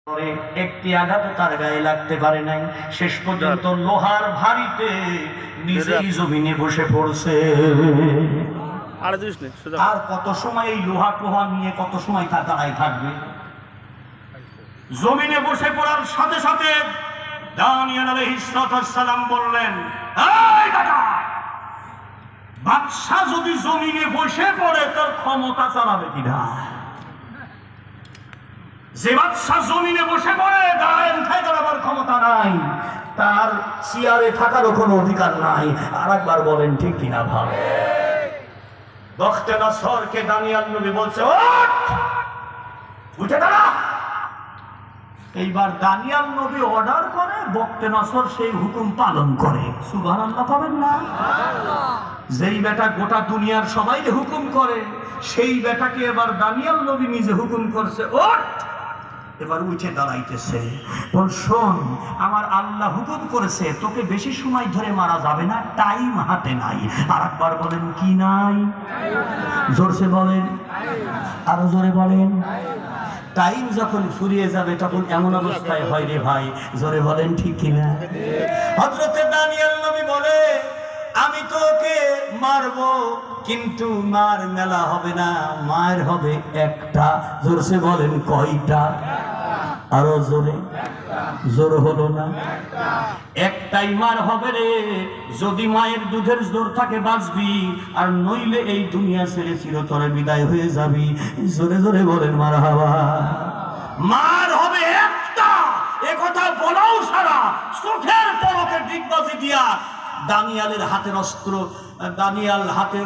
একটি আঘাত তার গায়ে লাগতে পারে নাই, শেষ পর্যন্ত লোহার ভারিতে নিজেই জমিনে বসে পড়ছে। আর কত সময় এই লোহা টোহা নিয়ে কত সময় দাঁড়ায় থাকবে? জমিনে বসে পড়ার সাথে সাথে দানিয়েল আলাইহিস সালাম বললেন, এই বেটা, বাদশা যদি জমিনে বসে পড়ে তার ক্ষমতা চালাবে কিনা? যে বাদশা জমিনে বসে পড়ে দাঁড়ায় দাঁড়াবার ক্ষমতা নাই, তার চেয়ারে থাকারও কোনো অধিকার নাই। আর একবার বলেন ঠিক কিনা ভাব? বখতে নসরকে দানিয়েল নবী বলছে, উঠে দাঁড়া। এইবার দানিয়েল নবী অর্ডার করে, বখতে নসর সেই হুকুম পালন করে। সুবহানাল্লাহ পাবেন না? যেই বেটা গোটা দুনিয়ার সবাই হুকুম করে, সেই বেটাকে এবার দানিয়েল নবী নিজে হুকুম করছে, ওঠ। এবার উঠে দাঁড়াইতেছে, বল, শোন, আমার আল্লাহ হুকুম করেছে তোকে বেশি সময় ধরে মারা যাবে না, টাইম হাতে নাই। আর একবার বলেন কি নাই? জোরসে বলেন, আরো জোরে বলেন। টাইম যখন ফুরিয়ে যাবে তখন এমন অবস্থায় হয় রে ভাই, জোরে বলেন ঠিক কিনা? হযরতে দানিয়েল নবী বলে, আমি তোকে মারবো, কিন্তু মার মেলা হবে না, মার হবে একটা। জোরসে বলেন কয়টা? আরো জোরে। জোর হলো না? একটাই মার হবে রে। যদি মায়ের দুধের জোর থাকে বাঁচবি, আর নইলে এই দুনিয়া ছেড়ে চিরতরে বিদায় হয়ে যাবি। জোরে জোরে বলেন মারহাবা। মার হবে একটা, এ কথা বলাও সারা চোখের পলকে ডিগবাজি দিয়া দানিয়ালের হাতের অস্ত্র, দানিয়াল হাতে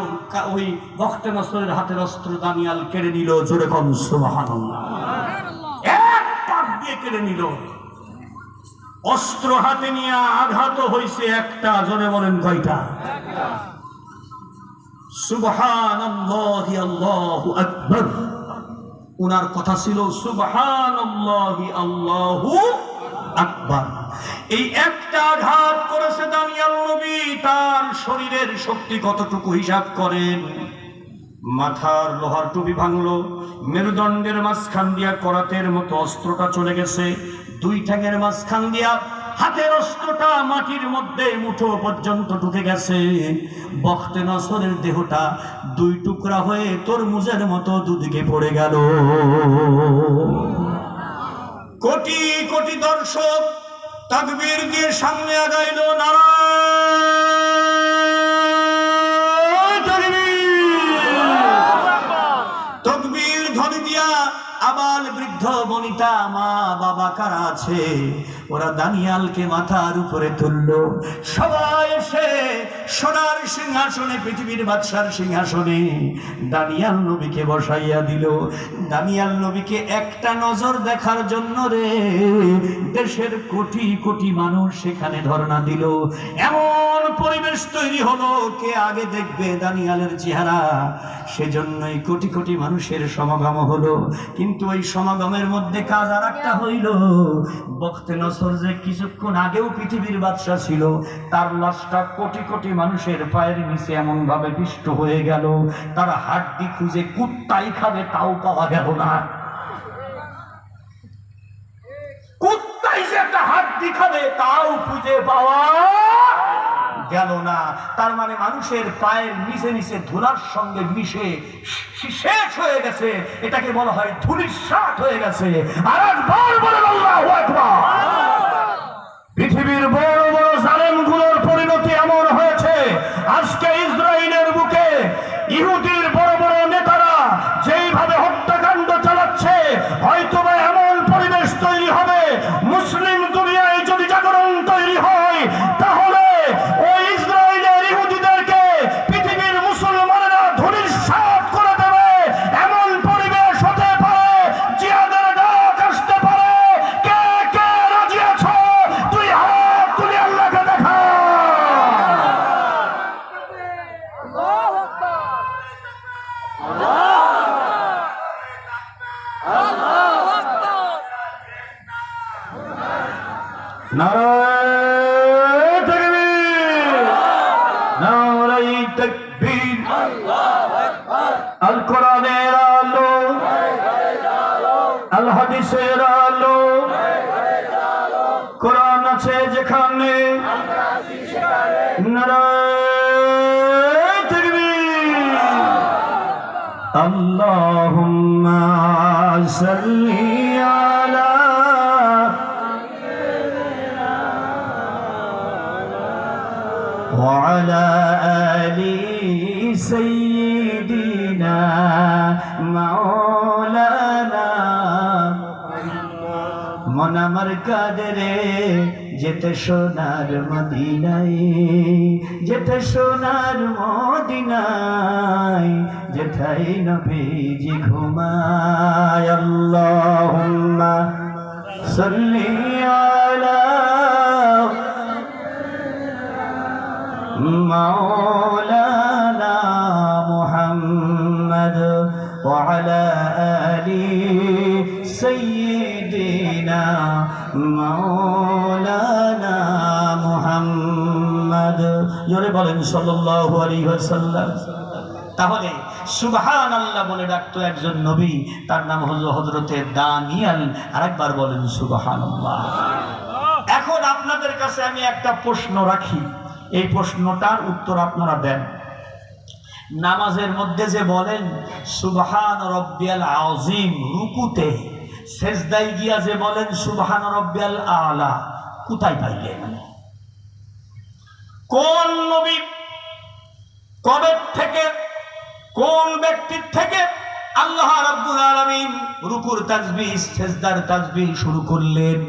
ওই বখতে নসরের হাতের অস্ত্র দানিয়াল কেড়ে নিল। জোরে কম সুবহানাল্লাহ। এক পাক দিয়ে কেড়ে নিল। অস্ত্র হাতে নিয়ে আঘাত হইছে একটা। জোরে বলেন কয়টা? সুবহানাল্লাহি আল্লাহু আকবার। উনার কথা ছিল সুবহানাল্লাহি আল্লাহু আকবার। এই একটা আঘাত করেছে দানিয়েল নবী, তার শরীরের শক্তি কতটুকু হিসাব করেন। মাথার লোহার টুপি ভাঙলো, মেরুদণ্ডের মাঝখান দিয়া করাতের মতো অস্ত্রটা চলে গেছে, দুই ঠ্যাঙের মাঝখান দিয়া হাতের অস্ত্রটা মাটির মধ্যে মুঠো পর্যন্ত ঢুকে গেছে। বখতে নসরের দেহটা দুই টুকরা হয়ে তরমুজের মতো দুদিকে পড়ে গেল। কোটি কোটি দর্শক তাকবীর দিয়ে সামনে আগাইল, নারায়ে তাকবীর। তাকবীর ধ্বনি দিয়া আবাল বৃদ্ধ বনিতা মা বাবা কারা আছে, ওরা দানিয়ালকে মাথার উপরে তুললো। সবাই এসে সোনার সিংহাসনে, পৃথিবীর বাদশার সিংহাসনে দানিয়াল নবীকে বসাইয়া দিল। দানিয়াল নবীকে একটা নজর দেখার জন্য রে দেশের কোটি কোটি মানুষ সেখানে ধর্ণা দিল। এমন পরিবেশ তৈরি হলো, কে আগে দেখবে দানিয়ালের চেহারা, সেজন্যই কোটি কোটি মানুষের সমাগম হলো। কিন্তু ওই সমাগমের মধ্যে কাজ আর একটা হইল। বখতে নসর যে কিছুক্ষণ আগেও পৃথিবীর বাদশা ছিল, তার লাশটা কোটি কোটি মানুষের পায়ের নিচে এমন ভাবে পিষ্ট হয়ে গেল, তার হাড্ডি খুঁজে কুত্তাই খাবে তাও পাওয়া গেল না। কুত্তাই যে একটা হাড্ডি খাবে তাও খুঁজে পাওয়া গেল না। তার মানে মানুষের পায়ের নিচে নিচে ধুলার সঙ্গে মিশে শেষ হয়ে গেছে। এটাকে বলা হয় ধূলিসাৎ হয়ে গেছে। আর একবার বলেন আল্লাহু আকবার। পৃথিবীর বড় বড় জালেমগুলোর পরিণতি এমন হয়েছে, আজকে ইসরায়েলের বুকে ইহুদির বড় বড় নেতারা যেইভাবে হত্যাকাণ্ড চালাচ্ছে, হয়তো বা এমন পরিবেশ তৈরি হবে, মুসলিম দুনিয়ায় যদি জাগরণ তৈরি হয়, তাহলে ওই ইসরায়েলের ইহুদিদেরকে পৃথিবীর মুসলমানেরা ধূলিসাৎ করে দেবে। এমন পরিবেশ হতে পারে, জিহাদের ডাক আসতে পারে। কে কে রাজি আছো? তুই হাত তুলে আল্লাহকে দেখা। আল্লাহু আকবার, আল্লাহু আকবার, নারায়ে তাকবীর, নারায়ে তাকবীর, আল্লাহু আকবার। আল কোরআনের আলো, আল হাদিসের আলো, আছে যেখানে নারায়ে তাকবীর। আল্লাহুম্মা সাল্লি আলা ওয়া আলা আলি সাইয়্যিদিনা মাওলানা। মন আমার কাদরে যেতে সোনার মদিনায়, যেতে সোনার মদিনায়, যেথায় নবীজি ঘুমায়। আল্লাহুম্মা সাল্লি আলা মাওলানা মুহাম্মদ ওয়া আলা আলি সাইয়্যিদিনা মাওলানা মুহাম্মদ। জোরে বলেন সাল্লাল্লাহু আলাইহি ওয়াসাল্লাম। তাহলে সুবহানাল্লাহ বলে ডাকতো একজন নবী, তার নাম হলো হযরতে দানিয়াল। আরেকবার বলেন সুবহানাল্লাহ। এখন আপনাদের কাছে আমি একটা প্রশ্ন রাখি, এই প্রশ্নটার উত্তর আপনারা দেন। নামাজের মধ্যে যে বলেন সুবহান রব্বিয়াল আযীম রুকুতে, সেজদায় গিয়া যে বলেন সুবহান রব্বিয়াল আলা, কোথায় পাইলেন? কোন নবী কবে থেকে, কোন ব্যক্তির থেকে আল্লাহ রাব্বুল আলামিন রুকুর তাসবিহ সেজদার তাসবিহ শুরু করলেন?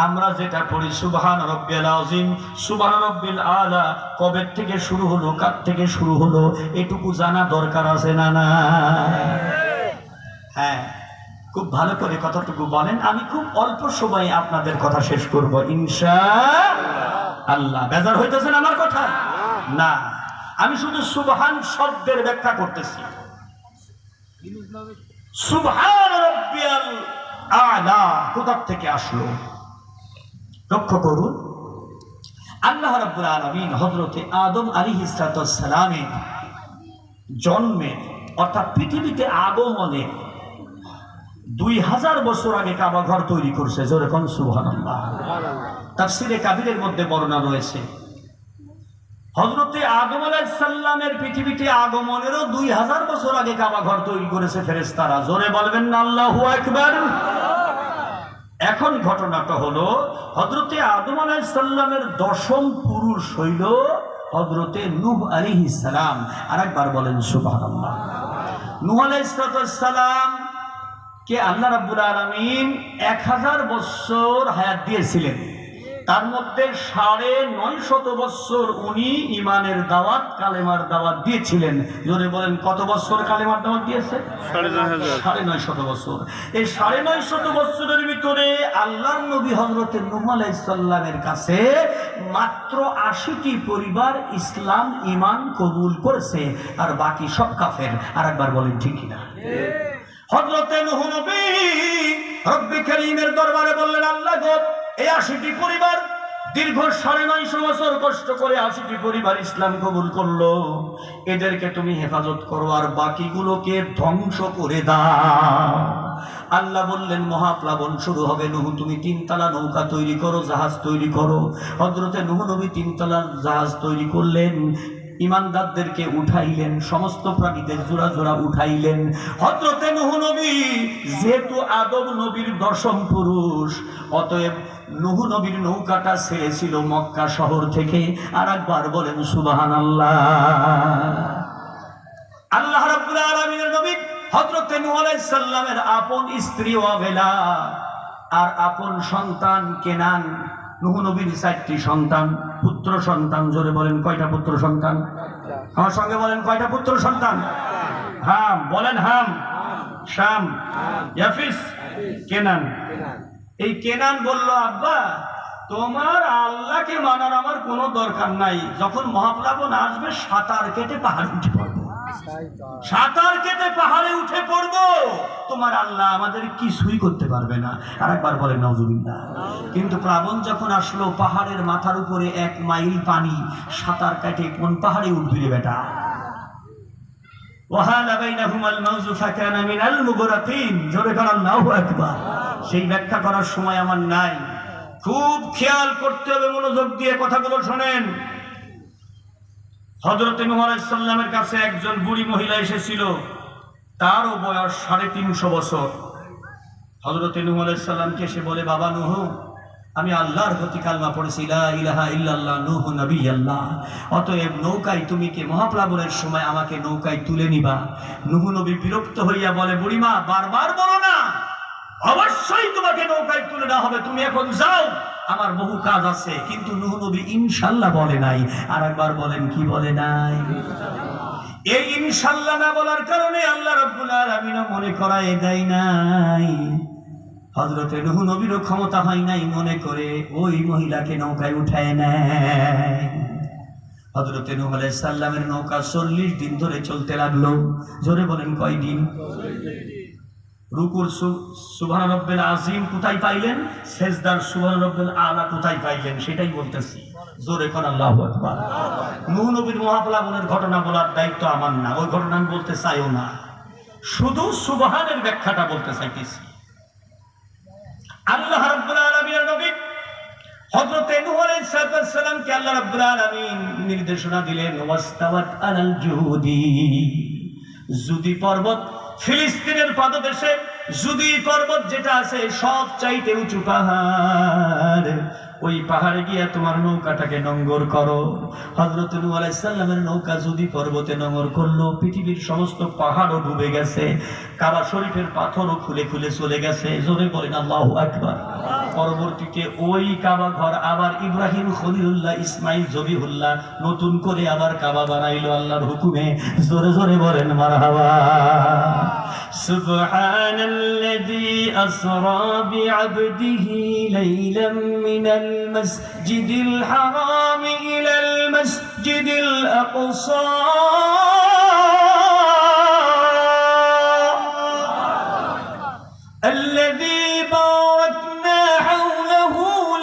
আমরা যেটা পড়ি সুবহান রব্বিয়াল আযীম, সুবহান রব্বিল আলা, কবে থেকে শুরু হলো, কার থেকে শুরু হলো, এটুকু জানা দরকার আছে না? না, হ্যাঁ, খুব ভালো করে কতটুকু বলেন। আমি খুব অল্প সময়ে আপনাদের কথা শেষ করব ইনশাআল্লাহ। বেজার হইতেছেন আমার কথা? না, আমি শুধু সুবহান শব্দের ব্যাখ্যা করতেছি। সুবহান রাব্বিয়াল আলা কোথা থেকে আসলো? লক্ষ্য করুন, আল্লাহ রাব্বুল আলামিন হযরতে আদম আলাইহিস সালামের জন্মে অর্থাৎ পৃথিবীতে আগমনে 2000 বছর আগে কাবা ঘর তৈরি করছে। জোরে কোন সুবহানাল্লাহ। তাফসীরে কাবীরের মধ্যে বর্ণনা রয়েছে হযরতে আদম আলাইহিস সালামের পৃথিবীতে আগমনেরও 2000 বছর আগে কাবা ঘর তৈরি করেছে ফেরেশতারা। জোরে বলবেন না আল্লাহু আকবার। এখন ঘটনাটা হলো হযরতে আদম আলাইহিস সালামের দশম পুরুষ হইল হযরতে নূহ আলাইহিস সালাম। আরেকবার বলেন সুবহানাল্লাহ। নূহ আলাইহিস সালাম কে আল্লাহ রাব্বুল আলামিন 1000 বছর হায়াত দিয়েছিলেন। তার মধ্যে 950 বছর উনি ইমানের দাওয়াত, কালেমার দাওয়াত দিয়েছিলেন। জোরে বলেন কত বছর কালেমার দাওয়াত দিয়েছে? 950 বছর। এই 950 বছরের ভিতরে আল্লাহর নবী হযরতে নূহ আলাইহিস সালামের কাছে মাত্র 80টি পরিবার ইসলাম ঈমান কবুল করেছে, আর বাকি সব কাফের। আরেকবার বলেন ঠিক কিনা? হযরতে নূহ নবী রব্বি কারীমের দরবারে বললেন, আল্লাহ গো, এই 80টি পরিবার দীর্ঘ 950 বছর কষ্ট করে 80টি পরিবার ইসলাম কবুল করলো, এদেরকে তুমি হেফাজত করো আর বাকিগুলোকে ধ্বংস করে দাও। আল্লাহ বললেন, মহাপ্লাবন শুরু হবে, নূহ তুমি 3 তলা নৌকা তৈরি করো, জাহাজ তৈরি করো। হযরতে নূহ নবী 3 তলা জাহাজ তৈরি করলেন, ইমানদারদেরকে উঠাইলেন, সমস্ত প্রাণীদের জোড়া জোড়া উঠাইলেন। হযরতে নূহ নবী যেহেতু আদম নবীর দশম পুরুষ, অতএব নূহ নবীর নৌকাটা ছেড়েছিল মক্কা শহর থেকে। আর একবার বলেন সুবহানাল্লাহ। আল্লাহ রাব্বুল আলামিনের নবী হযরতে নূহ আলাইহিস সালামের আপন স্ত্রী ওয়াবেলা আর আপন সন্তান কেনান। নূহ নবীর 4টি সন্তান, পুত্র সন্তান। জোরে বলেন কয়টা পুত্র সন্তান? আমার সঙ্গে বলেন কয়টা পুত্র সন্তান? হাম বলেন, হাম, শাম, ইয়াফিস, কেনান। এই কেনান বলল, আব্বা তোমার আল্লাহকে মানার আমার কোনো দরকার নাই, যখন মহাপ্লাবন আসবে সাঁতার কেটে পাহাড়ে উঠে পড়বো, সাঁতার কেটে পাহাড়ে উঠে পড়বো, তোমার আল্লাহ আমাদের কিছুই করতে পারবে না। আরেকবার বলেন নাউজুবিল্লাহ। কিন্তু প্লাবন যখন আসলো, পাহাড়ের মাথার উপরে 1 মাইল পানি, সাঁতার কেটে কোন পাহাড়ে উঠবি রে বেটা? জোরে কর আল্লাহু আকবার। সেই ব্যাখ্যা করার সময় আমার নাই। খুব খেয়াল করতে হবে, মনোযোগ দিয়ে কথাগুলো শোনেন। হযরত নূহ আলাইহিস সালামের কাছে একজন বুড়ি মহিলা এসেছিল, তারও বয়স 350 বছর। হযরত নূহ আলাইহিস সালামকে সে বলে, বাবা নূহ, আমি আল্লাহর প্রতি কালমা পড়েছি, লা ইলাহা ইল্লাল্লাহ, নূহ নবী আল্লাহ, অতএব নৌকায় তুমি কি মহাপ্লাবনের সময় আমাকে নৌকায় তুলে নিবা? নূহ নবী বিরক্ত হইয়া বলে, বুড়িমা বারবার বলো না, অবশ্যই তোমাকে নৌকায় তুলে দেওয়া হবে, তুমি এখন যাও, আমার বহু কাজ আছে। কিন্তু নূহ নবী ইনশাআল্লাহ বলে নাই। আর একবার বলেন, কি বলে নাই? এই ইনশাআল্লাহ না বলার কারণে আল্লাহ রাব্বুল আলামিন মনে করায় দেয় নাই। হযরতে নূহ নবীরও ক্ষমতা হয় নাই, মনে করে ওই মহিলাকে নৌকায় উঠায় নেয়। হযরতে নূহ আলাইহিস সালামের নৌকা 40 দিন ধরে চলতে লাগলো। জোরে বলেন, কয় দিন? রুকুর সুবহান রাব্বিল আযীম কোথায় পাইলেন? সিজদার সুবহান রাব্বিল আলা কোথায় পাইলেন? সেটাই বলতেছি। জোরে কোন আল্লাহু আকবার। নূহ নবীর মহাপ্লাবনের ঘটনা বলার দায়িত্ব আমার না, ওই ঘটনা আমি বলতে চাইও না, শুধু সুবহানের ব্যাখ্যাটা বলতে চাইতেছি। আল্লাহ রাব্বুল আলামিনের নবী হযরতে নূহ আলাইহিস সালামকে আল্লাহ রাব্বুল আলামিন নির্দেশনা দিলেন, ওয়াস্তাওয়াত আলাল জুদি, জুদি পর্বত, ফিলিস্তিনের পাদদেশে জুদি পর্বত যেটা আছে সবচাইতে উঁচু পাহাড়, ওই পাহাড়ে গিয়ে তোমার নৌকাটাকে নোঙর করো। হযরত নূহ আলাইহিস সালামের নৌকা জুদি পর্বতে নোঙর করলো। পৃথিবীর সমস্ত পাহাড়ও ডুবে গেছে, কাবা শরীফের পাথরও খুলে খুলে চলে গেছে। জোরে বলেন আল্লাহু আকবার। পরবর্তীতে ওই কাবা ঘর আবার ইব্রাহিম খলিলুল্লাহ ইসমাইল জবিহুল্লাহ নতুন করে আবার কাবা বানাইলো আল্লাহর হুকুমে। জোরে জোরে বলেন মারহাবা। সুবহানাল্লাযী আসরা বিআবদিহি লাইলাম মিনাল মাসজিদিল হারাম ইলাল মাসজিদিল আকসা الذي باركنا حوله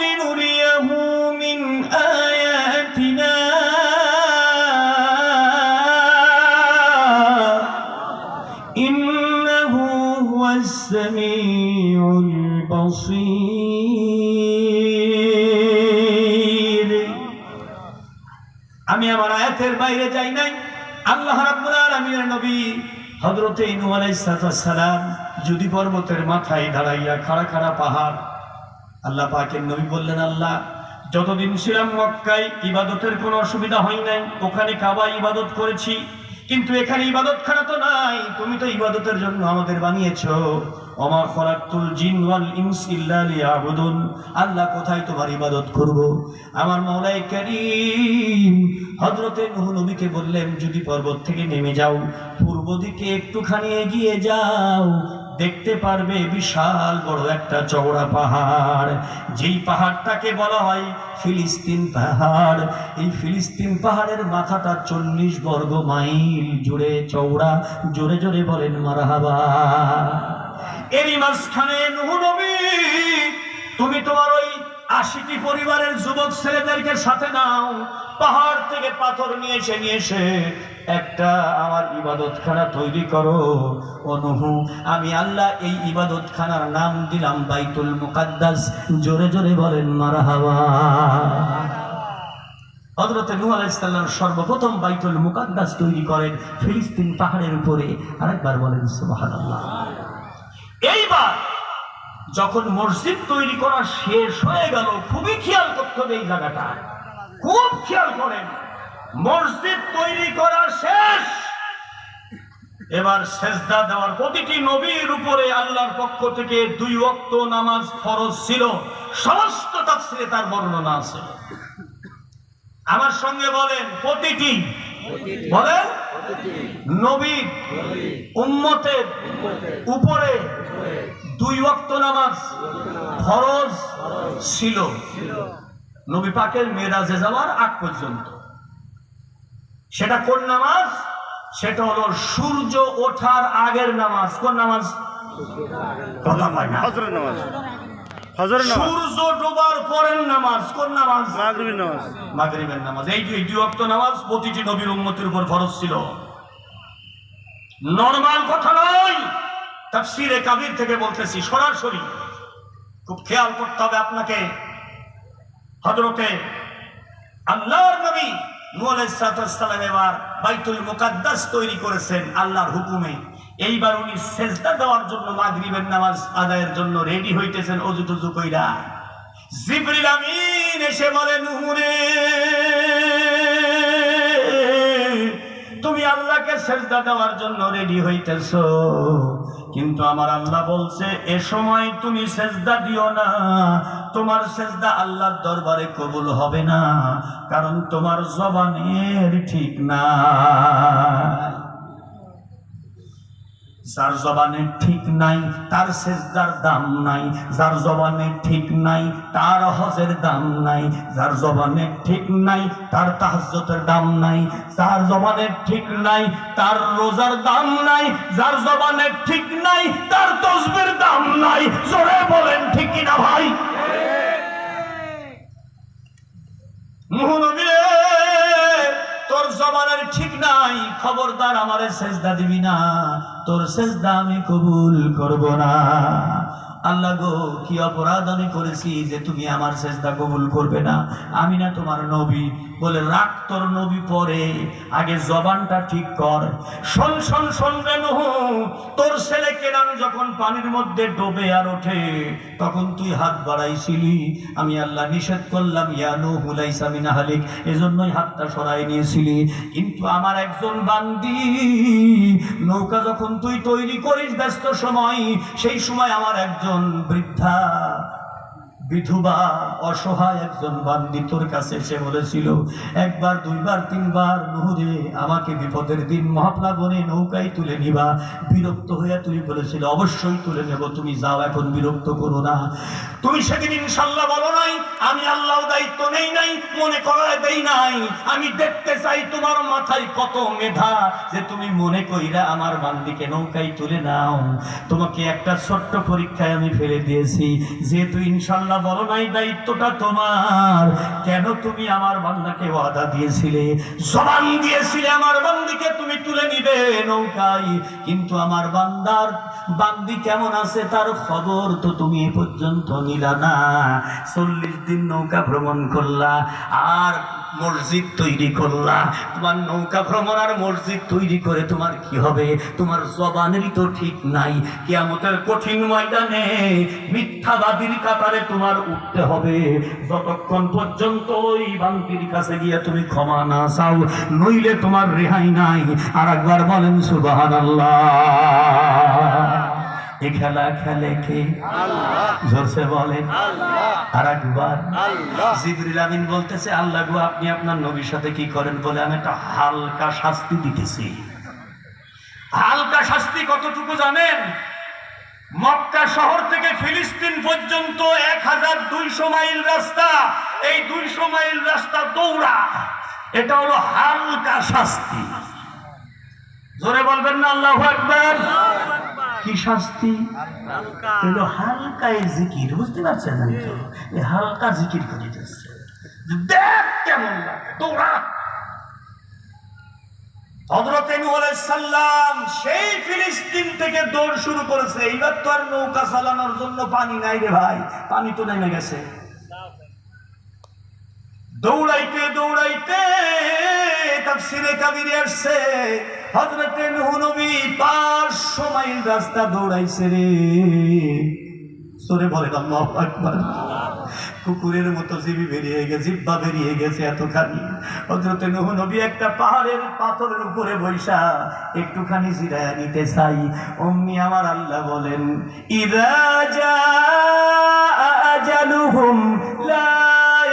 لنريه من آياتنا إنه هو السميع البصير। আমি আমার আয়াতের বাইরে যাই নাই। আল্লাহ রাব্বুল আলামিনের নবী হযরতে নূহ আলাইহিস সালাম জুদি পর্বতের মাথায় দাঁড়াইয়া, খাড়া খাড়া পাহাড়, আল্লাহ পাকের নবী বললেন, আল্লাহ যতদিন ছিলাম মক্কায় ইবাদতের কোনো অসুবিধা হয় নাই, ওখানে কাবা ইবাদত করেছি, কিন্তু এখানে ইবাদতখানা তো নাই, তুমি তো ইবাদতের জন্য আমাদের বানিয়েছো। ওমা খলাকতুল জিন ওয়াল ইনস ইল্লা লিয়াবুদুন, আল্লাহ কোথায় তোমার ইবাদত করব? আমার মাওলাই কারীম হযরতে নূহ নবীকে বললেন, যদি পর্বত থেকে নেমে যাও, পূর্ব দিকে একটুখানি এগিয়ে যাও, দেখতে পারবে বিশাল বড় একটা চওড়া পাহাড়, যেই পাহাড়টাকে বলা হয় ফিলিস্তিন পাহাড়। এই ফিলিস্তিন পাহাড়ের মাথাটা 40 বর্গ মাইল জুড়ে চওড়া। জোরে জোরে বলেন মারহাবা। এরই মাঝখানে নূহ নবী, তুমি তোমার ওই 80টি পরিবারের যুবক ছেলেদেরকে সাথে নাও, পাহাড় থেকে পাথর নিয়ে এসে একটা আমার ইবাদতখানা তৈরি করো। ও নূহ, আমি আল্লাহ এই ইবাদতখানার নাম দিলাম বাইতুল মুকাদ্দাস। জোরে জোরে বলেন মারহাবা। হযরত নূহ আলাইহিস সালাম সর্বপ্রথম বাইতুল মুকাদ্দাস তৈরি করেন ফিলিস্তিন পাহাড়ের উপরে। আরেকবার বলেন সুবহানাল্লাহ। এইবার যখন মসজিদ তৈরি করা শেষ হয়ে গেল, খুবই খেয়াল করতে হবে এই জায়গাটা, খুব খেয়াল করেন। মসজিদ তৈরি করা শেষ, এবার সেজদা দেওয়ার প্রতিটি নবীর উপরে আল্লাহর পক্ষ থেকে 2 ওয়াক্ত নামাজ ফরজ ছিল। সমস্ত তাফসীরে তার বর্ণনা আছে। আমার সঙ্গে বলেন, প্রতিটি বলেন নবী উম্মতের উপরে 2 ওয়াক্ত নামাজ ফরজ ছিল, নবী পাকের মেরাজে যাওয়ার আগ পর্যন্ত। সেটা কোন নামাজ? সেটা হলো সূর্য ওঠার আগের নামাজ। কোন নামাজ? ফজরের নামাজ। সূর্য ডোবার পরের নামাজ। কোন নামাজ? মাগরিবের নামাজ। মাগরিবের নামাজ। এই 2 ওয়াক্ত নামাজ প্রতিটি নবীর উম্মতের উপর ফরজ ছিল। নরমাল কথা নয়, তাফসীরে কাবীর থেকে বলতেছি সরাসরি। খুব খেয়াল করতে হবে আপনাকে। হযরতে আল্লাহর নবী নূহ আলাইহিস সালাম এবার বাইতুল মুকাদ্দাস তৈরি করেছেন আল্লাহর হুকুমে। এইবার উনি সেজদা দেওয়ার জন্য মাগরিবের নামাজ আদায়ের জন্য রেডি হইতেছেন ওযু টুযু কইরা। জিবরিল আমিন এসে বলে, নূহ রে, তুমি আল্লাহকে সেজদা দেওয়ার জন্য রেডি হইতেছো, কিন্তু আমার আল্লাহ বলছে এ সময় তুমি সেজদা দিও না, তোমার সেজদা আল্লাহর দরবারে কবুল হবে না, কারণ তোমার জবানের ঠিক না। যার জবানের ঠিক নাই তার সেজদার দাম নাই, যার জবানের ঠিক নাই তার হজের দাম নাই, যার জবানের ঠিক নাই তার তাহাজ্জুদের দাম নাই, যার জবানের ঠিক নাই তার রোজার দাম নাই, যার জবানের ঠিক নাই তার তাসবিহর দাম নাই। জোরে বলেন ঠিক কি না ভাই? নূহ নবী, তোর জবানের ঠিক নাই, খবরদার আমারে সেজদা দিবি না, তোর সেজদা আমি কবুল করব না। আল্লাহ গো, কি অপরাধ আমি করেছি যে তুমি আমার সেজদা কবুল করবে না? আমি না তোমার নবী? বলে, রাখ তোর নবী পরে, আগে জবানটা ঠিক কর। শোন শোন শোন রে নূহ, তোর ছেলে কেনান যখন পানির মধ্যে ডোবে আর ওঠে তখন তুই হাত বাড়াইছিলি, আমি আল্লাহ নিষেধ করলাম ইয়া নূহ লাইসা মিন আহলিক, এজন্যই হাতটা সরাই নিয়েছিলি। কিন্তু আমার একজন বান্দি, নৌকা যখন তুই তৈরি করিস ব্যস্ত সময়, সেই সময় আমার একজন বৃদ্ধা বিধবা অসহায় একজন বান্দি তোর কাছে এসে বলেছিল একবার দুইবার তিনবার, নূহ রে, আমাকে বিপদের দিন মহাপ্লাবনে নৌকায় তুলে নিবা। বিরক্ত হইয়া তুই বলেছিল অবশ্যই তুলে নেব, তুমি যাও, এখন বিরক্ত করো না। তুমি সেদিন ইনশাল্লাহ বলো নাই, আমি আল্লাহ দায়িত্ব নেই নাই, মনে করায় দেই নাই। আমি দেখতে চাই তোমার মাথায় কত মেধা যে তুমি মনে কইরা আমার বান্দিকে নৌকায় তুলে নাও। তোমাকে একটা ছোট্ট পরীক্ষায় আমি ফেলে দিয়েছি, যেহেতু ইনশাল্লাহ বলো নাই দায়িত্বটা তোমার, কেন তুমি আমার বান্দাকে ওয়াদা দিয়েছিলে, জবান দিয়েছিলে আমার বান্দিকে তুমি তুলে নিবে নৌকায়, কিন্তু আমার বান্দি কেমন আছে তার খবর তো তুমি এ পর্যন্ত নিলা না। 40 দিন নৌকা ভ্রমণ করলা আর মসজিদ তৈরি করলা। তোমার নৌকা ভ্রমণ আর মসজিদ তৈরি করে তোমার কি হবে? তোমার জবানেরই তো ঠিক নাই। কিয়ামতের কঠিন ময়দানে মিথ্যাবাদীর কাতারে তোমার উঠতে হবে। যতক্ষণ পর্যন্ত ওই বান্দির কাছে গিয়ে তুমি ক্ষমা না চাও, নইলে তোমার রেহাই নাই। আর একবার বলেন সুবহানাল্লাহ। এই খেলা খেলে কে? জোরসে বলেন আর একবার। জিবরিল আমিন বলতেছে, আল্লাহ গো, আপনি আপনার নবীর সাথে কি করেন? বলে, আমি একটা হালকা শাস্তি দিতেছি। হালকা শাস্তি কতটুকু জানেন? মক্কা শহর থেকে ফিলিস্তিন পর্যন্ত 1200 মাইল রাস্তা, এই 200 মাইল রাস্তা দৌড়া, এটা হলো হালকা শাস্তি। জোরে বলবেন না আল্লাহু আকবার। কি শাস্তি? হলো হালকা জিকির। বুঝতে পারছেন না? তো এই হালকা জিকির করিতেছে, দেখ কেমন লাগে, দৌড়া। হযরত নূহ আলাইহিস সালাম সেই ফিলিস্তিন থেকে দৌড় শুরু করেছে। এইবার তো আর নৌকা চালানোর জন্য পানি নাই রে ভাই, পানি তো নেমে গেছে। দৌড়াইতে দৌড়াইতে তাফসীরে কাবীরে আসছে হযরত নূহ নবী 500 মাইল রাস্তা দৌড়াইছে রে। সরে বলেন আল্লাহু আকবার। কুকুরের মতো জিহ্বা বেরিয়ে গেছে এতখানি। হযরত নূহ নবী একটা পাহাড়ের পাথরের উপরে বৈশা একটুখানি জিরায়া নিতে চাই, অমনি আমার আল্লাহ বলেন, ইযা জাআ আজালুহুম লা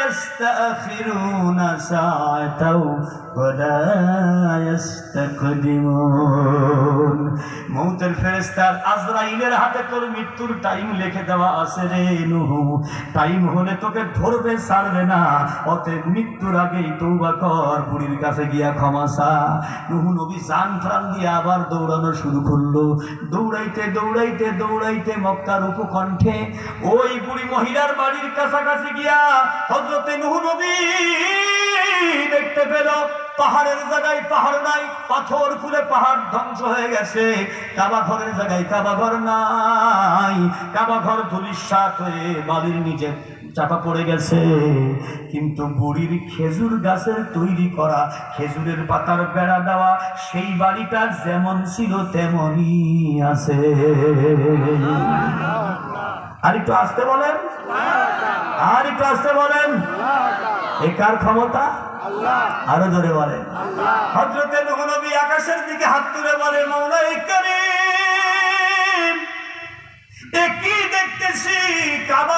ইস্তাখিরুনা সাআতাও ওয়া লা ইস্তাকদিমুন। মউতের ফেরেশতা আজরাইলের হাতে তোর মৃত্যুর টাইম লিখে দেওয়া আছে রে নূহ, টাইম হলে তোকে ধরবে, ছাড়বে না। অতএব মৃত্যুর আগেই তওবা কর, বুড়ির কাছে গিয়া ক্ষমা চা। নূহ নবী জান প্রাণ দিয়ে আবার দৌড়ানো শুরু করলো। দৌড়াইতে দৌড়াইতে দৌড়াইতে মক্কার উপকণ্ঠে ওই বুড়ি মহিলার বাড়ির কাছাকাছি গিয়া হযরত নূহ নবী দেখতে পেল পাহাড়ের জায়গায় পাহাড় নাই, পাথর খুলে পাহাড় ধ্বংস হয়ে গেছে। কাবা ঘরের জায়গায় কাবা ঘর নাই, কাবা ঘর ধূলিসাৎ হয়ে বালির নিচে চাপা পড়ে গেছে, কিন্তু বুড়ির খেজুর গাছের তৈরি করা খেজুরের পাতার বেড়া দেওয়া সেই বাড়িটা যেমন ছিল তেমনই আছে। আর একটু আসতে বলেন, আর একটু আসতে বলেন। এ কার ক্ষমতা? আরো জোরে বলেন। হযরতে নূহ নবী আকাশের দিকে হাত তুলে বলে, মাওলাই কারীম, এ কি দেখতেছি? কাবা